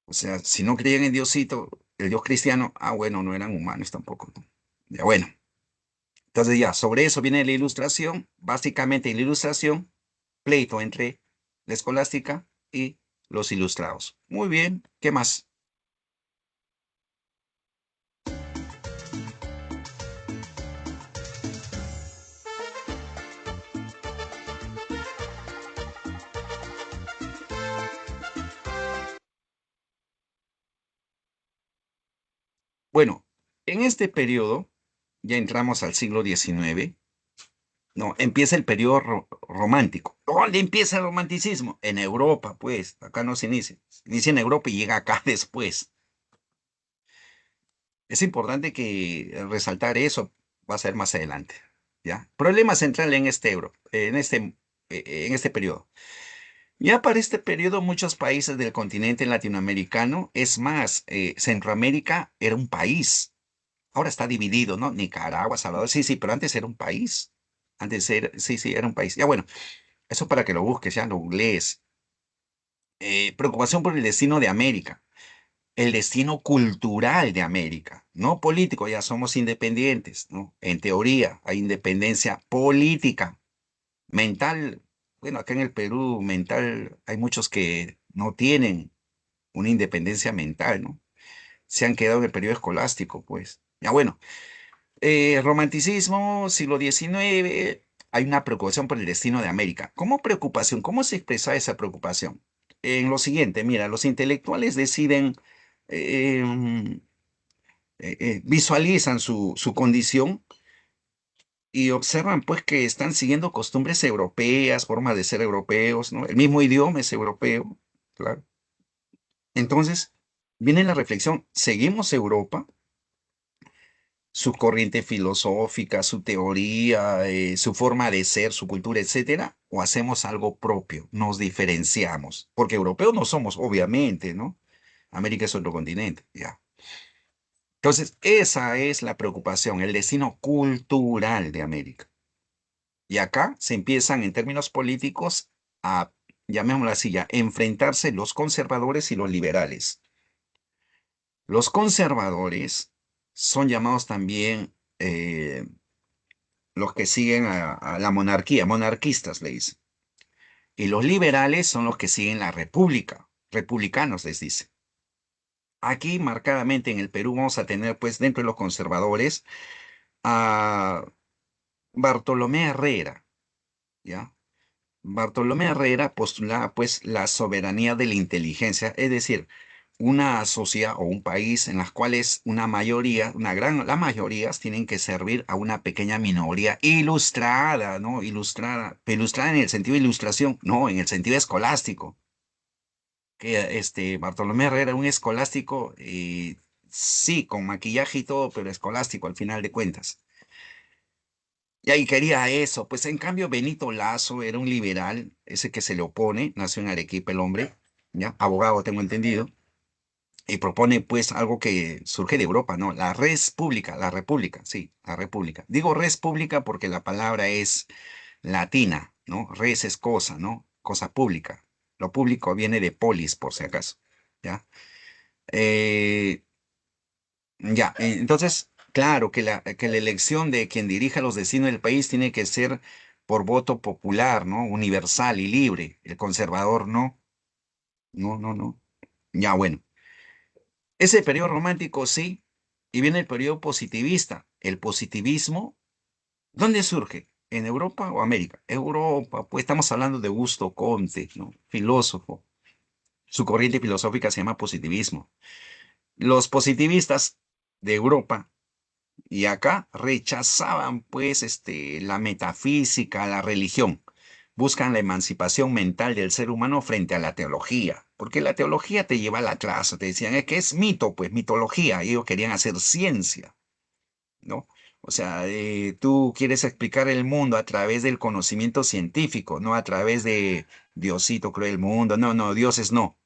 O sea, si no creían en Diosito, el Dios cristiano, bueno, no eran humanos tampoco, ¿no? Ya bueno. Entonces ya, sobre eso viene la ilustración. Básicamente la ilustración, pleito entre la escolástica y los ilustrados. Muy bien, ¿qué más? Bueno, en este periodo, ya entramos al siglo XIX, no, empieza el periodo romántico. ¿Dónde empieza el romanticismo? En Europa, pues, acá no se inicia. Inicia en Europa y llega acá después. Es importante que resaltar eso va a ser más adelante, ¿ya? Problema central en este en este periodo. Ya para este periodo, muchos países del continente latinoamericano, es más, Centroamérica era un país. Ahora está dividido, ¿no? Nicaragua, Salvador, sí, sí, pero antes era un país. Antes era, sí, sí, era un país. Ya bueno, eso para que lo busques, ya lo googlees. Preocupación por el destino de América, el destino cultural de América, no político, ya somos independientes, ¿no? En teoría hay independencia política, mental. Bueno, acá en el Perú, mental, hay muchos que no tienen una independencia mental, ¿no? Se han quedado en el periodo escolástico, pues. Ya bueno, romanticismo, siglo XIX, hay una preocupación por el destino de América. ¿Cómo preocupación? ¿Cómo se expresa esa preocupación? En lo siguiente, mira, los intelectuales deciden, eh, mm, visualizan su condición y observan pues que están siguiendo costumbres europeas, formas de ser europeos, ¿no? El mismo idioma es europeo, claro. Entonces, viene la reflexión, ¿seguimos Europa? Su corriente filosófica, su teoría, su forma de ser, su cultura, etcétera, o hacemos algo propio, nos diferenciamos, porque europeos no somos, obviamente, ¿no? América es otro continente, ya. Entonces, esa es la preocupación, el destino cultural de América. Y acá se empiezan en términos políticos a, llamémoslo así ya, enfrentarse los conservadores y los liberales. Los conservadores son llamados también los que siguen a la monarquía, monarquistas le dicen. Y los liberales son los que siguen la república, republicanos les dice. Aquí marcadamente en el Perú vamos a tener pues dentro de los conservadores a Bartolomé Herrera, ¿ya? Bartolomé Herrera postulaba pues la soberanía de la inteligencia, es decir, una sociedad o un país en las cuales una mayoría, las mayorías tienen que servir a una pequeña minoría ilustrada, ¿no? Ilustrada, pero ilustrada en el sentido de ilustración, no, en el sentido escolástico. Que Bartolomé Herrera era un escolástico, sí, con maquillaje y todo, pero escolástico al final de cuentas. Y ahí quería eso. Pues en cambio, Benito Lazo era un liberal, ese que se le opone, nació en Arequipa el hombre, ¿ya? Abogado, tengo entendido, y propone pues algo que surge de Europa, ¿no? La res pública, la república, sí, la república. Digo res pública porque la palabra es latina, ¿no? Res es cosa, ¿no? Cosa pública. Lo público viene de polis, por si acaso, ¿ya? Eh, ya, entonces, claro que la elección de quien dirija los destinos del país tiene que ser por voto popular, ¿no? Universal y libre. El conservador no, no, no, no. Ya, bueno. Ese periodo romántico sí, y viene el periodo positivista. El positivismo, ¿dónde surge? ¿En Europa o América? Europa, pues estamos hablando de Augusto Comte, ¿no? Filósofo. Su corriente filosófica se llama positivismo. Los positivistas de Europa y acá rechazaban pues la metafísica, la religión. Buscan la emancipación mental del ser humano frente a la teología, porque la teología te lleva a la clase, te decían, es que es mito, pues mitología, y ellos querían hacer ciencia, ¿no? O sea, tú quieres explicar el mundo a través del conocimiento científico, no a través de Diosito creó el mundo. No, no, dioses no.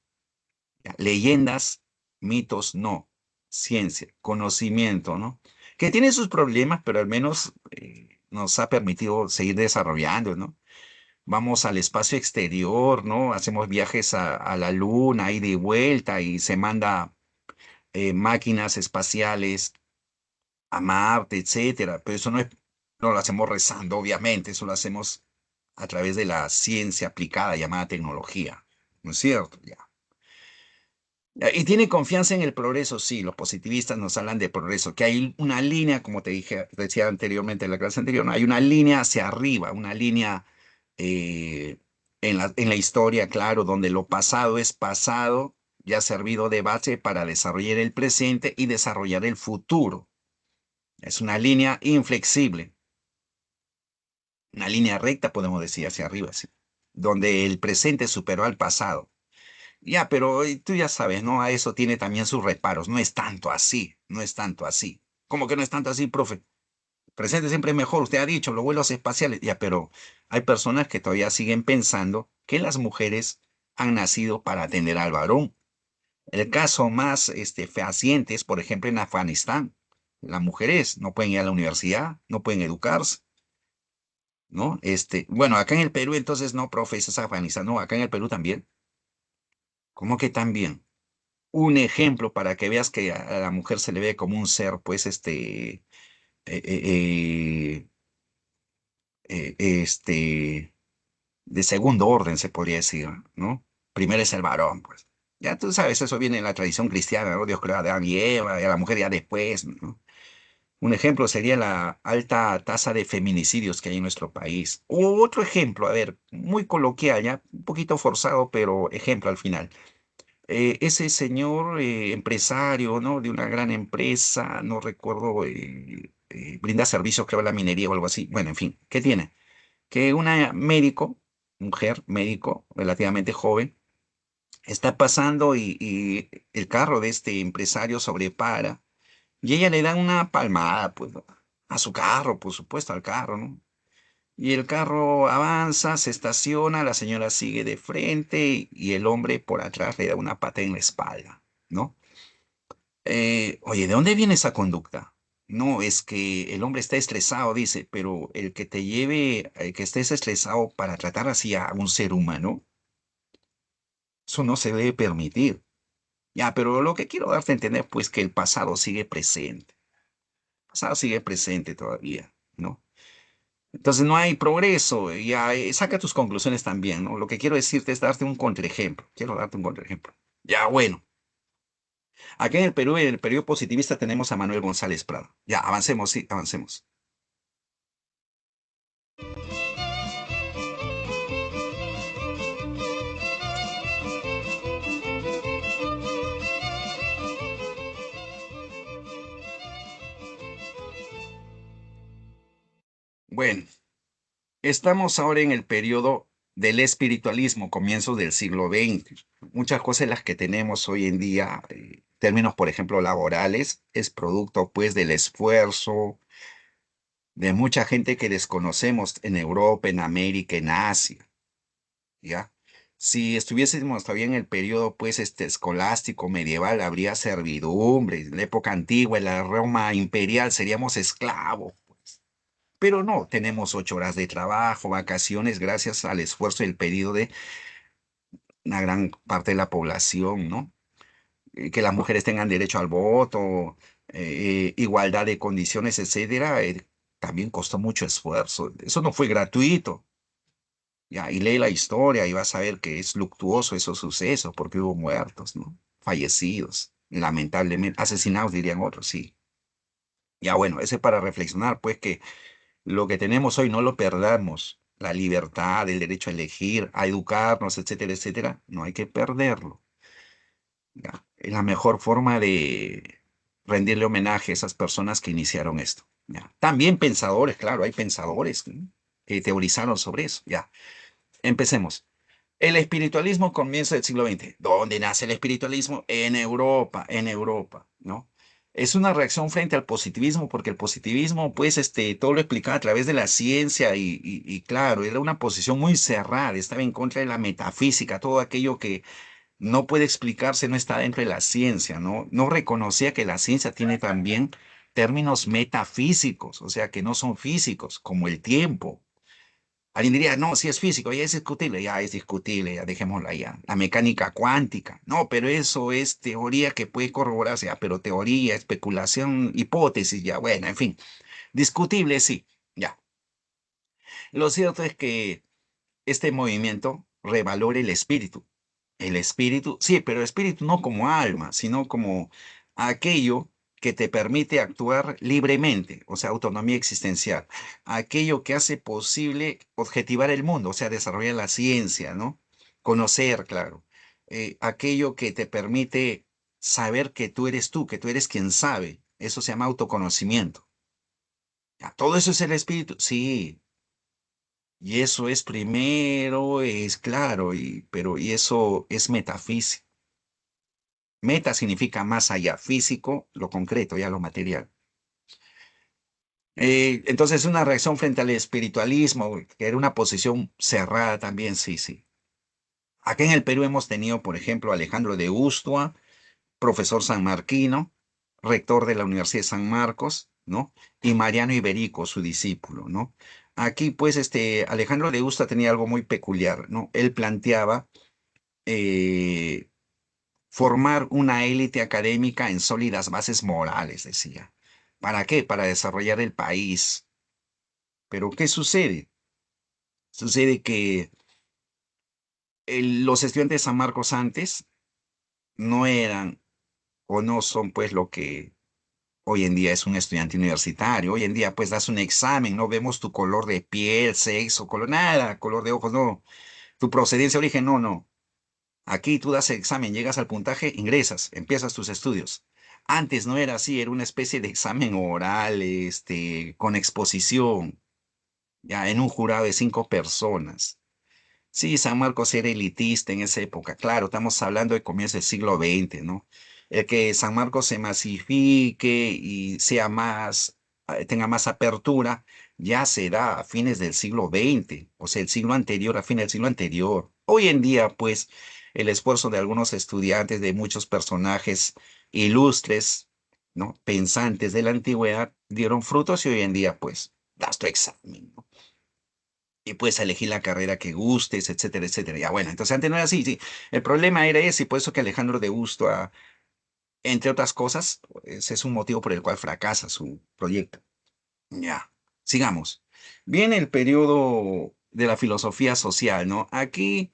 Ya, leyendas, mitos no. Ciencia, conocimiento, ¿no? Que tiene sus problemas, pero al menos nos ha permitido seguir desarrollando, ¿no? Vamos al espacio exterior, ¿no? Hacemos viajes a la luna, ida y vuelta, y se manda máquinas espaciales a Marte, etcétera. Pero eso no lo hacemos rezando, obviamente, eso lo hacemos a través de la ciencia aplicada llamada tecnología. ¿No es cierto? Ya. Y tiene confianza en el progreso, sí, los positivistas nos hablan de progreso, que hay una línea, como te dije, decía anteriormente en la clase anterior, ¿no? Hay una línea hacia arriba, una línea eh, en la historia, claro, donde lo pasado es pasado, ya ha servido de base para desarrollar el presente y desarrollar el futuro. Es una línea inflexible, una línea recta, podemos decir, hacia arriba, sí, donde el presente superó al pasado. Ya, pero tú ya sabes, ¿no? A eso tiene también sus reparos. No es tanto así, no es tanto así. ¿Cómo que no es tanto así, profe? Presente siempre es mejor, usted ha dicho, los vuelos espaciales. Ya, pero hay personas que todavía siguen pensando que las mujeres han nacido para atender al varón. El caso más fehaciente es, por ejemplo, en Afganistán. Las mujeres no pueden ir a la universidad, no pueden educarse, ¿no? Bueno, acá en el Perú entonces no, profe, eso es Afganistán. No, acá en el Perú también. ¿Cómo que también? Un ejemplo para que veas que a la mujer se le ve como un ser, pues, eh, eh, de segundo orden, se podría decir, ¿no? Primero es el varón, pues. Ya tú sabes, eso viene en la tradición cristiana, ¿no? Dios creó a Adán y Eva, y a la mujer ya después, ¿no? Un ejemplo sería la alta tasa de feminicidios que hay en nuestro país. O otro ejemplo, a ver, muy coloquial, ya, un poquito forzado, pero ejemplo al final. Ese señor empresario, ¿no? De una gran empresa, no recuerdo, brinda servicios, creo, a la minería o algo así. Bueno, en fin, ¿qué tiene? Que una médico, mujer médico, relativamente joven, está pasando y el carro de este empresario sobrepara y ella le da una palmada, pues, ¿no? A su carro, por supuesto, al carro, ¿no? Y el carro avanza, se estaciona, la señora sigue de frente y el hombre por atrás le da una pata en la espalda, ¿no? Oye, ¿de dónde viene esa conducta? No, es que el hombre está estresado, dice, pero el que te lleve, el que estés estresado para tratar así a un ser humano, eso no se debe permitir. Ya, pero lo que quiero darte a entender, pues, que el pasado sigue presente. El pasado sigue presente todavía, ¿no? Entonces no hay progreso. Ya, saca tus conclusiones también, ¿no? Lo que quiero decirte es darte un contraejemplo. Quiero darte un contraejemplo. Ya, bueno. Aquí en el periodo positivista, tenemos a Manuel González Prado. Ya, avancemos, sí, avancemos. Bueno, estamos ahora en el periodo del espiritualismo, comienzos del siglo XX. Muchas cosas las que tenemos hoy en día, términos, por ejemplo, laborales, es producto, pues, del esfuerzo de mucha gente que desconocemos en Europa, en América, en Asia. ¿Ya? Si estuviésemos todavía en el periodo, pues, escolástico, medieval, habría servidumbre. En la época antigua, en la Roma imperial, seríamos esclavos, pues. Pero no, tenemos 8 horas de trabajo, vacaciones, gracias al esfuerzo y el pedido de una gran parte de la población, ¿no? Que las mujeres tengan derecho al voto, igualdad de condiciones, etcétera, también costó mucho esfuerzo. Eso no fue gratuito. Ya, y lee la historia y vas a ver que es luctuoso esos sucesos porque hubo muertos, ¿no? Fallecidos, lamentablemente, asesinados dirían otros, sí. Ya bueno, ese para reflexionar, pues que lo que tenemos hoy no lo perdamos. La libertad, el derecho a elegir, a educarnos, etcétera, etcétera, no hay que perderlo. ¿Ya? Es la mejor forma de rendirle homenaje a esas personas que iniciaron esto. ¿Ya? También pensadores, claro, hay pensadores, ¿no? Que teorizaron sobre eso. Ya, empecemos. El espiritualismo comienza del siglo XX. ¿Dónde nace el espiritualismo? En Europa, ¿no? Es una reacción frente al positivismo, porque el positivismo, pues, todo lo explicaba a través de la ciencia y claro, era una posición muy cerrada, estaba en contra de la metafísica, todo aquello que no puede explicarse no está dentro de la ciencia, ¿no? No reconocía que la ciencia tiene también términos metafísicos, o sea, que no son físicos, como el tiempo. Alguien diría, no, si es físico, ya es discutible, ya dejémoslo allá. La mecánica cuántica, no, pero eso es teoría que puede corroborarse, ya, pero teoría, especulación, hipótesis, ya, bueno, en fin, discutible, sí, ya. Lo cierto es que este movimiento revalora el espíritu. El espíritu, sí, pero el espíritu no como alma, sino como aquello que te permite actuar libremente, o sea, autonomía existencial. Aquello que hace posible objetivar el mundo, o sea, desarrollar la ciencia, ¿no? Conocer, claro. Aquello que te permite saber que tú eres quien sabe. Eso se llama autoconocimiento. Ya, todo eso es el espíritu, sí. Y eso es primero, es claro, y eso es metafísico. Meta significa más allá, físico, lo concreto, ya lo material. Entonces, una reacción frente al espiritualismo, que era una posición cerrada también, sí, sí. Aquí en el Perú hemos tenido, por ejemplo, Alejandro de Ustua, profesor sanmarquino, rector de la Universidad de San Marcos, ¿no? Y Mariano Iberico, su discípulo, ¿no? Aquí, pues, Alejandro de Ustua tenía algo muy peculiar, ¿no? Él planteaba eh, formar una élite académica en sólidas bases morales, decía. ¿Para qué? Para desarrollar el país. Pero ¿qué sucede? Sucede que los estudiantes de San Marcos antes no eran o no son pues lo que hoy en día es un estudiante universitario. Hoy en día pues das un examen, no vemos tu color de piel, sexo, color, nada, color de ojos, no. Tu procedencia, origen, no, no. Aquí tú das el examen, llegas al puntaje, ingresas, empiezas tus estudios. Antes no era así, era una especie de examen oral, con exposición, ya en un jurado de 5 personas. Sí, San Marcos era elitista en esa época. Claro, estamos hablando de comienzos del siglo XX, ¿no? El que San Marcos se masifique y sea más, tenga más apertura, ya se da a fines del siglo XX, o sea, el siglo anterior, a fines del siglo anterior. Hoy en día, pues, el esfuerzo de algunos estudiantes, de muchos personajes ilustres, ¿no? Pensantes de la antigüedad, dieron frutos y hoy en día, pues, das tu examen, ¿no? Y puedes elegir la carrera que gustes, etcétera, etcétera. Ya bueno, entonces antes no era así, sí. El problema era ese, y por eso que Alejandro de Ustua, entre otras cosas, ese es un motivo por el cual fracasa su proyecto. Ya, sigamos. Viene el periodo de la filosofía social, ¿no? Aquí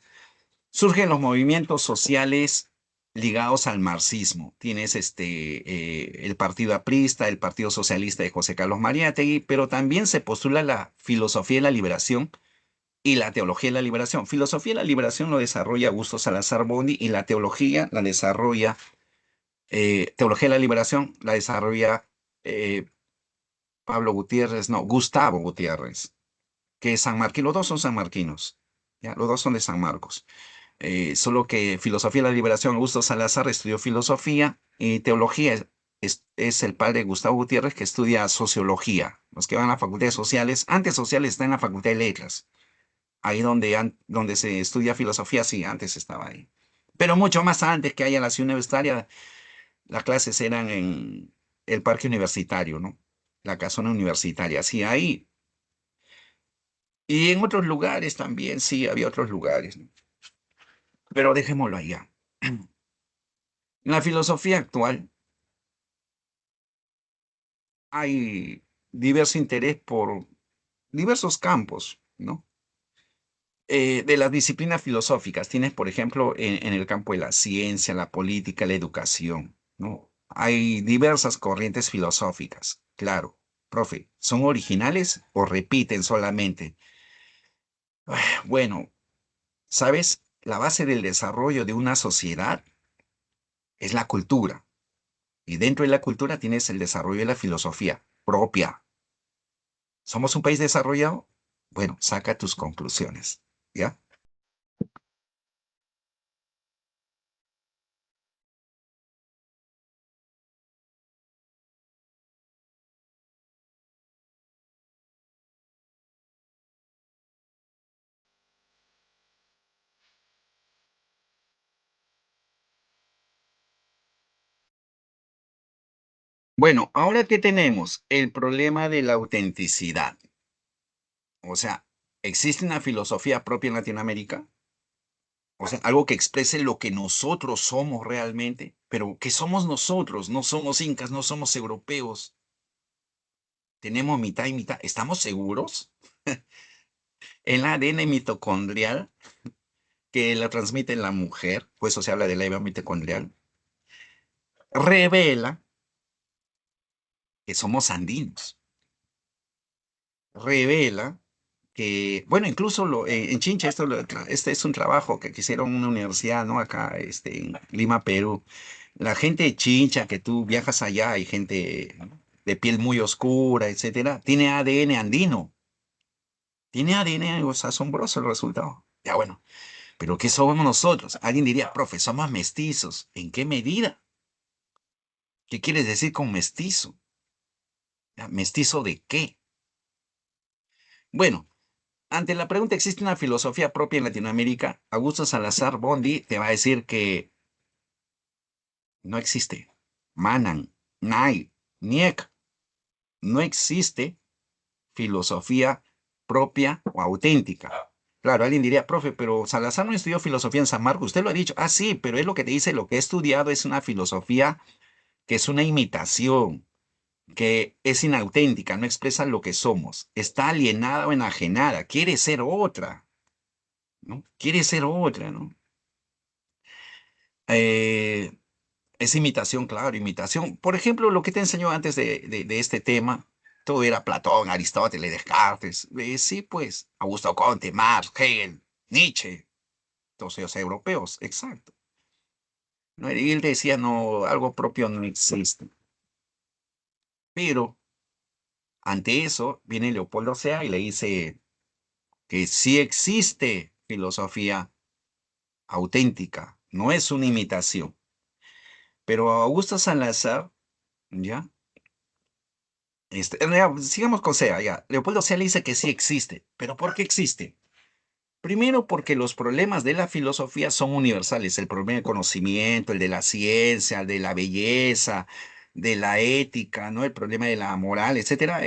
surgen los movimientos sociales ligados al marxismo. Tienes el Partido Aprista, el Partido Socialista de José Carlos Mariátegui, pero también se postula la filosofía de la liberación y la teología de la liberación. Filosofía de la liberación lo desarrolla Augusto Salazar Bondi y la teología la desarrolla, teología de la liberación la desarrolla eh, Pablo Gutiérrez, no, Gustavo Gutiérrez, que es sanmarquino, los dos son sanmarquinos, ¿ya? Los dos son de San Marcos. Solo que filosofía de la liberación, Augusto Salazar estudió filosofía y teología es el padre Gustavo Gutiérrez que estudia sociología. Los que van a la facultad de sociales, antes sociales está en la facultad de letras. Ahí donde, donde se estudia filosofía, sí, antes estaba ahí. Pero mucho más antes que haya la ciudad universitaria, las clases eran en el parque universitario, ¿no? La casona universitaria, sí, ahí. Y en otros lugares también, sí, había otros lugares, ¿no? Pero dejémoslo allá. En la filosofía actual hay diverso interés por diversos campos, ¿no? De las disciplinas filosóficas, tienes, por ejemplo, en el campo de la ciencia, la política, la educación, ¿no? Hay diversas corrientes filosóficas, claro. Profe, ¿son originales o repiten solamente? Bueno, ¿sabes? La base del desarrollo de una sociedad es la cultura. Y dentro de la cultura tienes el desarrollo de la filosofía propia. ¿Somos un país desarrollado? Bueno, saca tus conclusiones, ¿ya? Bueno, ahora que tenemos el problema de la autenticidad. O sea, ¿existe una filosofía propia en Latinoamérica? O sea, algo que exprese lo que nosotros somos realmente, pero que somos nosotros, no somos incas, no somos europeos. Tenemos mitad y mitad. ¿Estamos seguros? El ADN mitocondrial que la transmite la mujer, pues eso se habla del ADN mitocondrial, revela que somos andinos. Revela que, bueno, incluso en Chincha, este es un trabajo que hicieron en una universidad, ¿no? Acá, en Lima, Perú. La gente de Chincha, que tú viajas allá, hay gente de piel muy oscura, etcétera, tiene ADN andino. Tiene ADN, es asombroso el resultado. Ya bueno, pero ¿qué somos nosotros? Alguien diría, profe, somos mestizos. ¿En qué medida? ¿Qué quieres decir con mestizo? ¿Ya? ¿Mestizo de qué? Bueno, ante la pregunta, ¿existe una filosofía propia en Latinoamérica? Augusto Salazar Bondi te va a decir que no existe. Manan, Nay, Niek, no existe filosofía propia o auténtica. Claro, alguien diría, profe, pero Salazar no estudió filosofía en San Marcos. Usted lo ha dicho. Ah, sí, pero es lo que te dice, lo que he estudiado es una filosofía que es una imitación, que es inauténtica, no expresa lo que somos. Está alienada o enajenada, quiere ser otra, ¿no? Quiere ser otra, ¿no? Eh, es imitación, claro, imitación. Por ejemplo, lo que te enseñó antes de este tema, todo era Platón, Aristóteles, Descartes. Sí, pues, Augusto Comte, Marx, Hegel, Nietzsche, todos ellos europeos, exacto. ¿No? Y él decía, no, algo propio no existe. Pero ante eso viene Leopoldo Sea y le dice que sí existe filosofía auténtica, no es una imitación. Pero Augusto Salazar, ¿ya? Sigamos con Sea, ya. Leopoldo Sea le dice que sí existe. ¿Pero por qué existe? Primero porque los problemas de la filosofía son universales. El problema del conocimiento, el de la ciencia, el de la belleza, de la ética, ¿no? El problema de la moral, etcétera,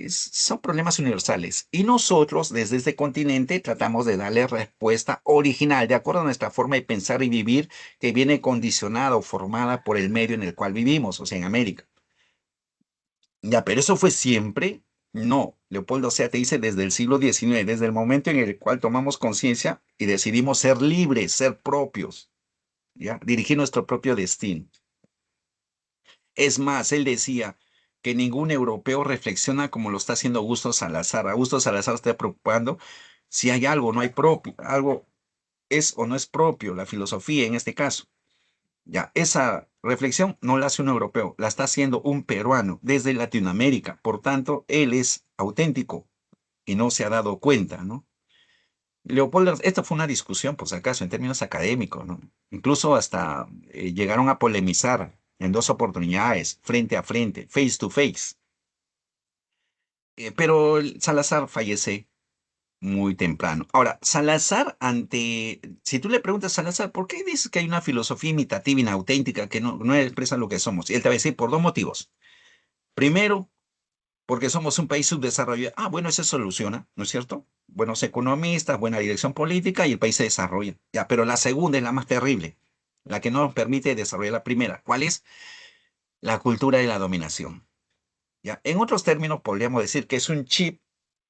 son problemas universales. Y nosotros, desde este continente, tratamos de darle respuesta original, de acuerdo a nuestra forma de pensar y vivir, que viene condicionada o formada por el medio en el cual vivimos, o sea, en América. Ya, pero eso fue siempre. No, Leopoldo Sea te dice desde el siglo XIX, desde el momento en el cual tomamos conciencia y decidimos ser libres, ser propios, ¿ya? Dirigir nuestro propio destino. Es más, él decía que ningún europeo reflexiona como lo está haciendo Augusto Salazar. Augusto Salazar está preocupando si hay algo, no hay propio, algo es o no es propio, la filosofía en este caso. Ya, esa reflexión no la hace un europeo, la está haciendo un peruano desde Latinoamérica. Por tanto, él es auténtico y no se ha dado cuenta, ¿no? Leopoldo, esta fue una discusión, por si acaso, en términos académicos, ¿no? Incluso hasta llegaron a polemizar en dos oportunidades, frente a frente, face to face. Pero Salazar fallece muy temprano. Ahora, Salazar, si tú le preguntas a Salazar, ¿por qué dices que hay una filosofía imitativa, inauténtica, que no expresa lo que somos? Y él te va a decir por dos motivos. Primero, porque somos un país subdesarrollado. Ah, bueno, eso se soluciona, ¿no es cierto? Buenos economistas, buena dirección política y el país se desarrolla. Ya, pero la segunda es la más terrible, la que no nos permite desarrollar la primera. ¿Cuál es? La cultura de la dominación. ¿Ya? En otros términos, podríamos decir que es un chip.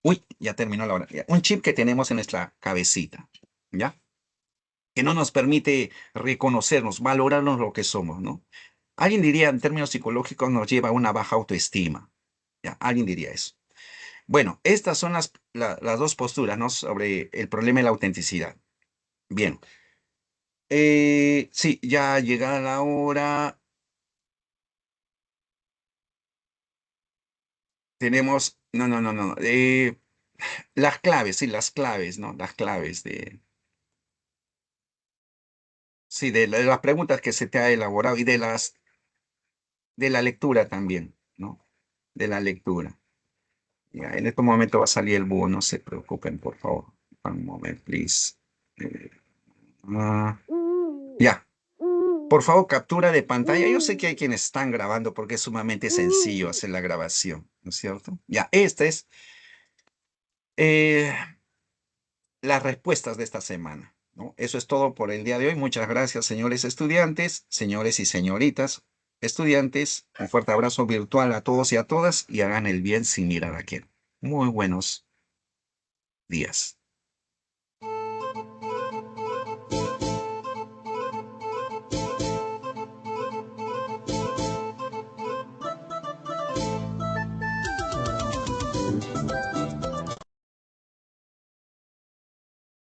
Uy, ya terminó la hora. Ya, un chip que tenemos en nuestra cabecita. ¿Ya? Que no nos permite reconocernos, valorarnos lo que somos, ¿no? Alguien diría, en términos psicológicos, nos lleva a una baja autoestima. ¿Ya? Alguien diría eso. Bueno, estas son las dos posturas, ¿no? Sobre el problema de la autenticidad. Bien. Sí, ya llegada la hora, tenemos, no, no, no, no, las claves, sí, las claves, ¿no? Las claves sí, de las preguntas que se te ha elaborado y de la lectura también, ¿no? De la lectura. Ya, en este momento va a salir el búho, no se preocupen, por favor. One moment, please. Eh, ya. Por favor, captura de pantalla. Yo sé que hay quienes están grabando porque es sumamente sencillo hacer la grabación, ¿no es cierto? Ya, esta es eh, las respuestas de esta semana, ¿no? Eso es todo por el día de hoy. Muchas gracias, señores estudiantes, señores y señoritas estudiantes. Un fuerte abrazo virtual a todos y a todas y hagan el bien sin mirar a quién. Muy buenos días.